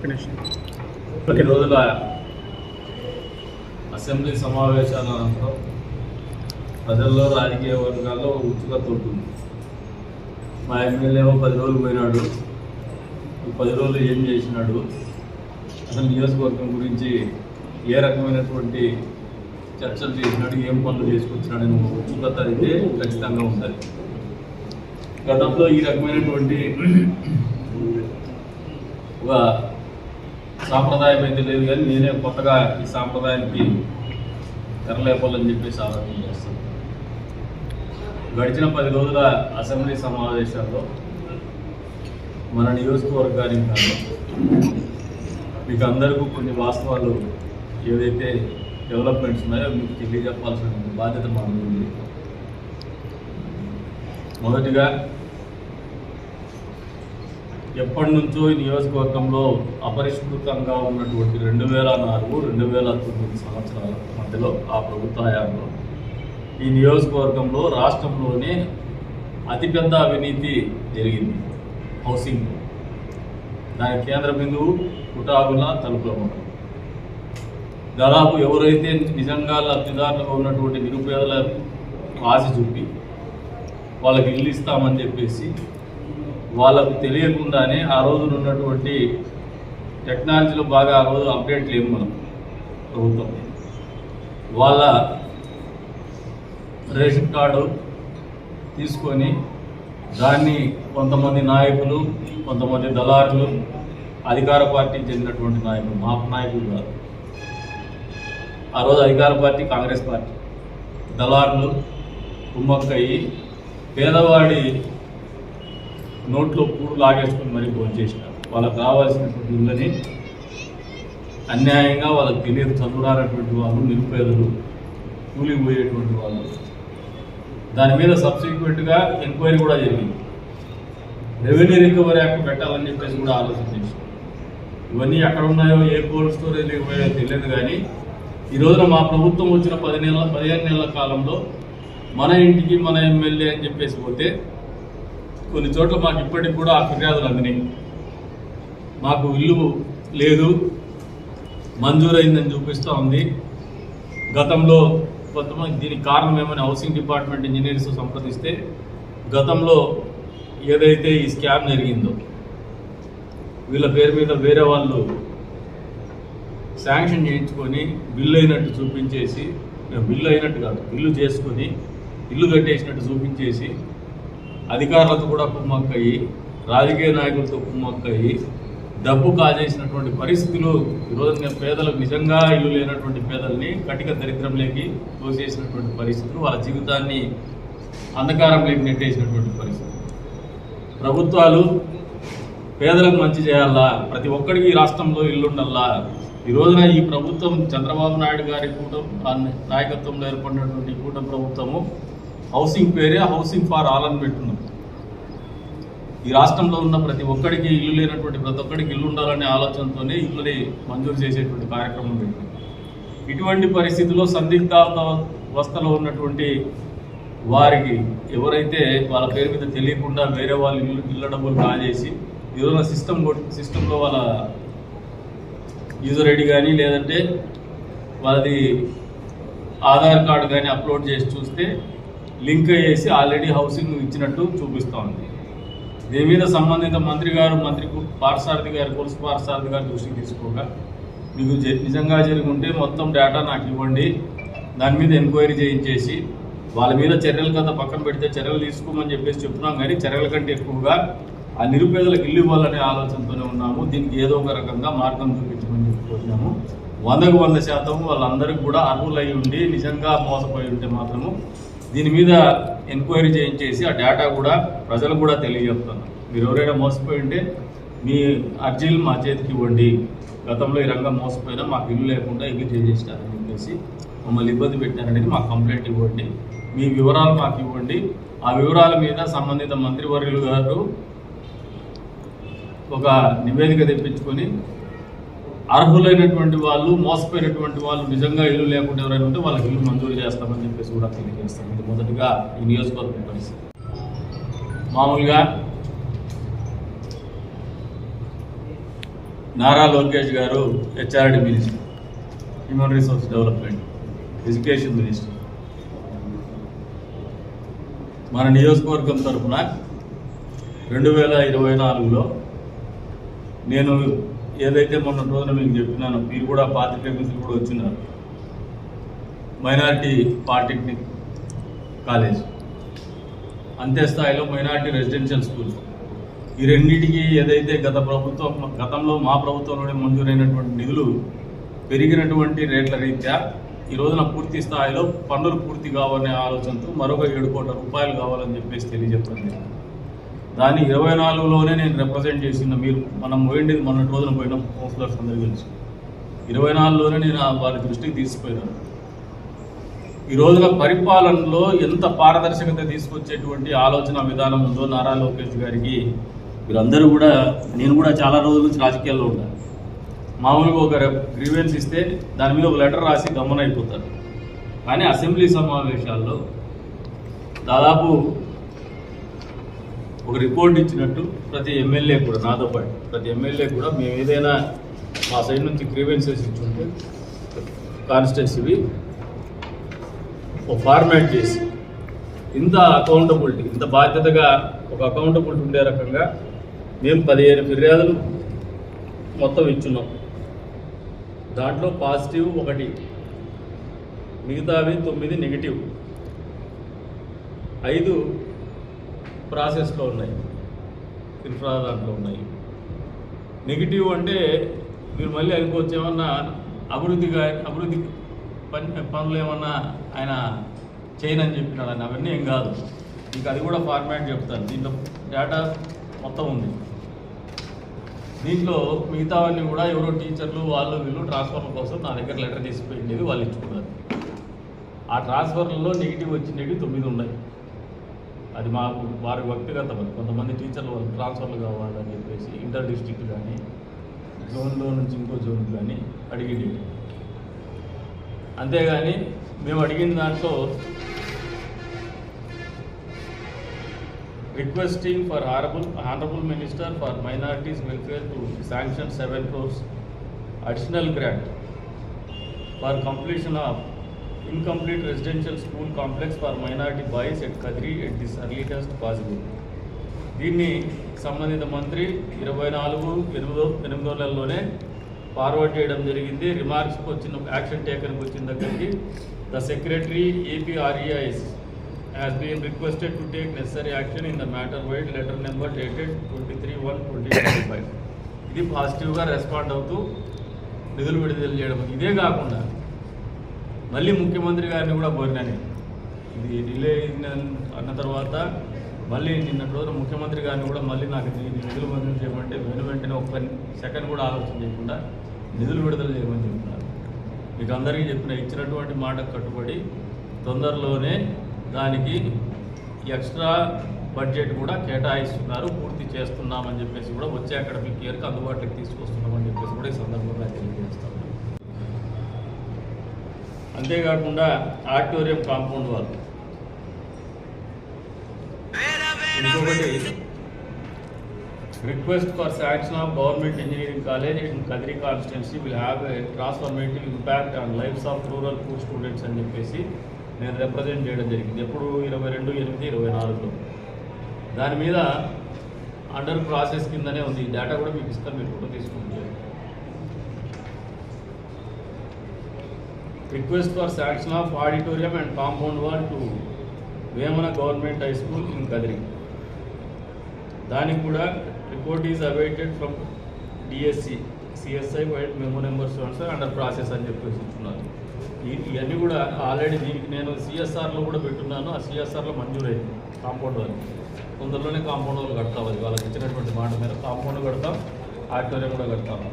ఈ రోజుల అసెంబ్లీ సమావేశాల అనంతరం ప్రజల్లో రాజకీయ వర్గాల్లో ఉత్సుకత ఉంటుంది. మా ఎమ్మెల్యే 10 రోజులు పోయినాడు, ఈ 10 రోజులు ఏం చేసినాడు, అసలు నియోజకవర్గం గురించి ఏ రకమైనటువంటి చర్చలు చేసినాడు, ఏం పనులు చేసుకొచ్చినాడు అని ఉత్సుకత అయితే ఖచ్చితంగా ఉంటుంది. గతంలో ఈ రకమైనటువంటి ఒక సాంప్రదాయం అయితే లేదు, కానీ నేనే కొత్తగా ఈ సాంప్రదాయానికి తెరలేపాలని చెప్పేసి ఆలోచన చేస్తాను. గడిచిన 10 రోజుల అసెంబ్లీ సమావేశాల్లో మన నియోజకవర్గానికి కానీ మీకు అందరికీ కొన్ని వాస్తవాలు ఏదైతే డెవలప్మెంట్స్ ఉన్నాయో మీకు తెలియజెప్పాల్సిన బాధ్యత మాకు ఉంది. మొదటిగా ఎప్పటి నుంచో ఈ నియోజకవర్గంలో అపరిష్కృతంగా ఉన్నటువంటి 2004-2009 సంవత్సరాల మధ్యలో ఆ ప్రభుత్వ హయాంలో ఈ నియోజకవర్గంలో రాష్ట్రంలోనే అతిపెద్ద అవినీతి జరిగింది. హౌసింగ్ దాని కేంద్ర బిందువు కుటాగుల తలుపుల మండలం. దాదాపు ఎవరైతే నిజంగా లబ్ధిదారులుగా ఉన్నటువంటి నిరుపేదల ఆశ చూపి వాళ్ళకి ఇల్లు ఇస్తామని చెప్పేసి వాళ్ళకు తెలియకుండానే ఆ రోజున ఉన్నటువంటి టెక్నాలజీలో బాగా ఆ రోజు అప్డేట్ లేము మనం ప్రభుత్వం వాళ్ళ రేషన్ కార్డు తీసుకొని దాన్ని కొంతమంది నాయకులు, కొంతమంది దళారులు, అధికార పార్టీకి చెందినటువంటి నాయకులు, మా నాయకులు కాదు, ఆ రోజు అధికార పార్టీ కాంగ్రెస్ పార్టీ దళారులు కుమ్మక్కయ్యి పేదవాడి నోట్లో పూడు లాగేసుకుని మరీ భోంచేసినారు. వాళ్ళకు కావాల్సినటువంటి ఇళ్ళని అన్యాయంగా వాళ్ళకి తెలియదు, చదువురానటువంటి వాళ్ళు, నిరుపేదలు, కూలిపోయేటువంటి వాళ్ళు. దాని మీద సబ్సిక్వెంట్గా ఎంక్వైరీ కూడా జరిగింది. రెవెన్యూ రికవరీ యాక్ట్ పెట్టాలని చెప్పేసి కూడా ఆలోచన చేశారు. ఇవన్నీ ఎక్కడ ఉన్నాయో, ఏ కోల్డ్ స్టోరేజ్ పోయో తెలియదు. కానీ ఈ రోజున మా ప్రభుత్వం వచ్చిన 15 నెలల కాలంలో మన ఇంటికి మన ఎమ్మెల్యే అని చెప్పేసి పోతే కొన్ని చోట్ల మాకు ఇప్పటికి కూడా ఆ ఫిర్యాదులు అందినాయి. మాకు ఇల్లు లేదు, మంజూరైందని చూపిస్తూ ఉంది. గతంలో కొంతమంది దీనికి కారణం ఏమని హౌసింగ్ డిపార్ట్మెంట్ ఇంజనీర్స్ సంప్రదిస్తే గతంలో ఏదైతే ఈ స్కామ్ జరిగిందో వీళ్ళ పేరు మీద వేరే వాళ్ళు శాంక్షన్ చేయించుకొని బిల్లు అయినట్టు చూపించేసి, బిల్లు అయినట్టు కాదు, బిల్లు చేసుకొని ఇల్లు కట్టేసినట్టు చూపించేసి అధికారులతో కూడా కుమ్మక్కయ్యి, రాజకీయ నాయకులతో కుమ్మక్కయ్యి డబ్బు కాజేసినటువంటి పరిస్థితులు ఈరోజు పేదలకు, నిజంగా ఇల్లు లేనటువంటి పేదల్ని కటిక దరిద్రంలోకి తోసేసినటువంటి పరిస్థితులు, వాళ్ళ జీవితాన్ని అంధకారంలోకి నెట్టేసినటువంటి పరిస్థితులు. ప్రభుత్వాలు పేదలకు మంచి చేయాలా, ప్రతి ఒక్కడికి ఈ రాష్ట్రంలో ఇల్లు ఉండాలా. ఈ రోజున ఈ ప్రభుత్వం చంద్రబాబు నాయుడు గారి నాయకత్వంలో ఏర్పడినటువంటి కూటమి ప్రభుత్వము హౌసింగ్ పేరే హౌసింగ్ ఫర్ ఆల్ అని పెట్టున్నాం. ఈ రాష్ట్రంలో ఉన్న ప్రతి ఒక్కడికి ఇల్లు లేనటువంటి ప్రతి ఒక్కడికి ఇల్లు ఉండాలనే ఆలోచనతోనే ఇల్లుని మంజూరు చేసేటువంటి కార్యక్రమం పెట్టింది. ఇటువంటి పరిస్థితుల్లో సందిగ్ధావస్థలో ఉన్నటువంటి వారికి ఎవరైతే వాళ్ళ పేరు మీద తెలియకుండా వేరే వాళ్ళు ఇళ్ళ డబ్బులు కాజేసి ఈరోజు సిస్టంలో వాళ్ళ యూజర్ ఐడి కానీ లేదంటే వాళ్ళది ఆధార్ కార్డు కానీ అప్లోడ్ చేసి చూస్తే లింక్ చేసి ఆల్రెడీ హౌసింగ్ ఇచ్చినట్టు చూపిస్తూ ఉంది. దీని మీద సంబంధిత మంత్రి పార్థసారథి గారు, పులుసు పార్థసారథి గారు దృష్టికి తీసుకోగా మీకు నిజంగా జరిగి ఉంటే మొత్తం డేటా నాకు ఇవ్వండి, దాని మీద ఎంక్వైరీ చేయించేసి వాళ్ళ మీద చర్యలు కదా పక్కన పెడితే చర్యలు తీసుకోమని చెప్పేసి చెప్తున్నాం. కానీ చర్యల కంటే ఎక్కువగా ఆ నిరుపేదలకు ఇల్లు ఇవ్వాలనే ఆలోచనతోనే ఉన్నాము. దీనికి ఏదో ఒక రకంగా మార్గం చూపించమని చెప్పుకుంటున్నాము. 100% వాళ్ళందరికీ కూడా అర్హులై ఉండి నిజంగా మోసపోయి ఉంటే మాత్రము దీని మీద ఎంక్వైరీ చేయించేసి ఆ డేటా కూడా ప్రజలకు కూడా తెలియజేస్తున్నాం. మీరు ఎవరైనా మోసపోయి ఉంటే మీ అర్జీలు మా చేతికి ఇవ్వండి, గతంలో ఈ రంగం మోసపోయినా మాకు ఇల్లు లేకుండా ఇల్లు చేసేసినారని చెప్పేసి మమ్మల్ని ఇబ్బంది పెట్టారనేది మాకు కంప్లైంట్ ఇవ్వండి, మీ వివరాలు మాకు ఇవ్వండి. ఆ వివరాల మీద సంబంధిత మంత్రివర్యులు గారు ఒక నివేదిక తెప్పించుకొని అర్హులైనటువంటి వాళ్ళు, మోసపోయినటువంటి వాళ్ళు, నిజంగా ఇల్లు లేకుండా ఎవరైనా ఉంటే వాళ్ళకి ఇల్లు మంజూరు చేస్తామని చెప్పేసి కూడా తెలియజేస్తాం. ఇది మొదటిగా ఈ నియోజకవర్గం పరిస్థితి. మామూలుగా నారా లోకేష్ గారు HRD minister, human resource development, education minister. మన నియోజకవర్గం తరఫున 2024లో నేను ఏదైతే మొన్న రోజున మీకు చెప్పినానో, మీరు కూడా పాత్రికేయ మిత్రులు కూడా వచ్చినారు, మైనారిటీ పాలిటెక్నిక్ కాలేజ్, అంతే స్థాయిలో మైనారిటీ రెసిడెన్షియల్ స్కూల్, ఈ రెండింటికి ఏదైతే గతంలో మా ప్రభుత్వంలోనే మంజూరైనటువంటి నిధులు పెరిగినటువంటి రేట్ల రీత్యా ఈ రోజున పూర్తి స్థాయిలో పన్నులు పూర్తి కావాలనే ఆలోచనతో మరొక 7 కోట్ల రూపాయలు కావాలని చెప్పేసి తెలియజెప్పండి. దాన్ని 24లోనే నేను రిప్రజెంట్ చేసిన, మీరు మనం పోయిండేది మొన్నటి రోజున పోయిన కౌన్సిలర్స్ అందరూ కలిసి 24లోనే నేను వారి దృష్టికి తీసుకుపోయినాను. ఈ రోజున పరిపాలనలో ఎంత పారదర్శకత తీసుకొచ్చేటువంటి ఆలోచన విధానం ఉందో నారా లోకేష్ గారికి వీరందరూ కూడా, నేను కూడా చాలా రోజుల నుంచి రాజకీయాల్లో ఉంటాను. మామూలుగా ఒక గ్రీవెన్స్ ఇస్తే దాని మీద ఒక లెటర్ రాసి గమనైపోతారు. కానీ అసెంబ్లీ సమావేశాల్లో దాదాపు ఒక రిపోర్ట్ ఇచ్చినట్టు ప్రతి ఎమ్మెల్యే కూడా, నాతో పాటు ప్రతి ఎమ్మెల్యే కూడా మేము ఏదైనా మా సైడ్ నుంచి గ్రీవెన్సెస్ ఇచ్చుంటే కాన్స్టిట్యున్సీవి ఒక ఫార్మాట్ చేసి ఇంత అకౌంటబిలిటీ, ఇంత బాధ్యతగా ఒక అకౌంటబిలిటీ ఉండే రకంగా మేము 15 ఫిర్యాదులు మొత్తం ఇచ్చున్నాం. దాంట్లో పాజిటివ్ 1, మిగతావి 9 నెగిటివ్, 5 ప్రాసెస్లో ఉన్నాయి, ఇన్ఫ్రా దాంట్లో ఉన్నాయి. నెగిటివ్ అంటే మీరు మళ్ళీ అనుకోవచ్చు ఏమన్నా అభివృద్ధి పనులు ఏమన్నా ఆయన చేయనని చెప్పినాడని. అవన్నీ ఏం కాదు, మీకు అది కూడా ఫార్మాట్ చెప్తాను. దీంట్లో డేటా మొత్తం ఉంది. దీంట్లో మిగతావన్నీ కూడా ఎవరో టీచర్లు వాళ్ళు వీళ్ళు ట్రాన్స్ఫర్ల కోసం నా దగ్గర లెటర్ తీసుకుపోయింది, వాళ్ళు ఇచ్చుకున్నారు. ఆ ట్రాన్స్ఫర్లలో నెగిటివ్ వచ్చినవి 9 ఉన్నాయి. అది మాకు వారి వ్యక్తిగత, కొంతమంది టీచర్లు వాళ్ళు ట్రాన్స్ఫర్లు కావాలని చెప్పేసి ఇంటర్ డిస్ట్రిక్ట్ కానీ జోన్లో నుంచి ఇంకో జోన్ కానీ అడిగింది. అంతేగాని మేము అడిగిన దాంట్లో requesting for Honorable Minister for Minorities Welfare to sanction 7 crores additional grant for completion of incomplete residential school complex for minority boys at Kadri at this earliest possible. దీన్ని సంబంధిత మంత్రి 24/8లోనే ఫార్వర్డ్ చేయడం జరిగింది. రిమార్క్స్కి వచ్చిన యాక్షన్ టేకన్కి వచ్చిన దగ్గరికి the secretary APREIS has been requested to take necessary action in the matter with letter number dated 23/1/2025. ఇది పాజిటివ్గా రెస్పాండ్ అవుతూ నిధులు విడుదల చేయడం. ఇదే కాకుండా మళ్ళీ ముఖ్యమంత్రి గారిని కూడా కోరినాను. ఇది డిలే అన్న తర్వాత మళ్ళీ నిన్నటి రోజున ముఖ్యమంత్రి గారిని కూడా మళ్ళీ నాకు నిధులు మంజూరు చేయమంటే వెంటనే 1 సెకండ్ కూడా ఆలోచన చేయకుండా నిధులు విడుదల చేయమని చెప్తున్నారు. మీకు అందరికీ ఇచ్చినటువంటి మాటకు కట్టుబడి తొందరలోనే దానికి ఎక్స్ట్రా బడ్జెట్ కూడా కేటాయిస్తున్నారు, పూర్తి చేస్తున్నామని చెప్పేసి కూడా వచ్చే అకాడమిక్ ఇయర్కి అందుబాటులోకి తీసుకొస్తున్నామని చెప్పేసి కూడా ఈ సందర్భంగా తెలియజేస్తాము. అంతేకాకుండా ఆడిటోరియం కాంపౌండ్ వాల్, ఇంకొకటి request for sanction of government engineering college in Kadiri constituency will have a transformative impact on lifes of rural poor students అని చెప్పేసి నేను రిప్రజెంట్ చేయడం జరిగింది. ఎప్పుడు 22/8/24లో. దాని మీద అండర్ ప్రాసెస్ కిందనే ఉంది. డేటా కూడా మీకు ఇస్తాను, మీరు కూడా తీసుకుంటారు. Request for sanction of auditorium and compound wall to Vemana government high school in Kadiri. దానికి కూడా report is awaited from DSC CSI vide memo number under process అని చెప్పేసి ఇస్తున్నారు. ఇవన్నీ కూడా ఆల్రెడీ దీనికి నేను CSRలో కూడా పెట్టున్నాను. ఆ CSRలో మంజూరైంది కాంపౌండ్ వాళ్ళు. తొందరలోనే కాంపౌండ్ వాళ్ళు కడతాం. అది వాళ్ళకి ఇచ్చినటువంటి మాట మీద కాంపౌండ్ కడతాం, ఆడిటోరియం కూడా కడతాము.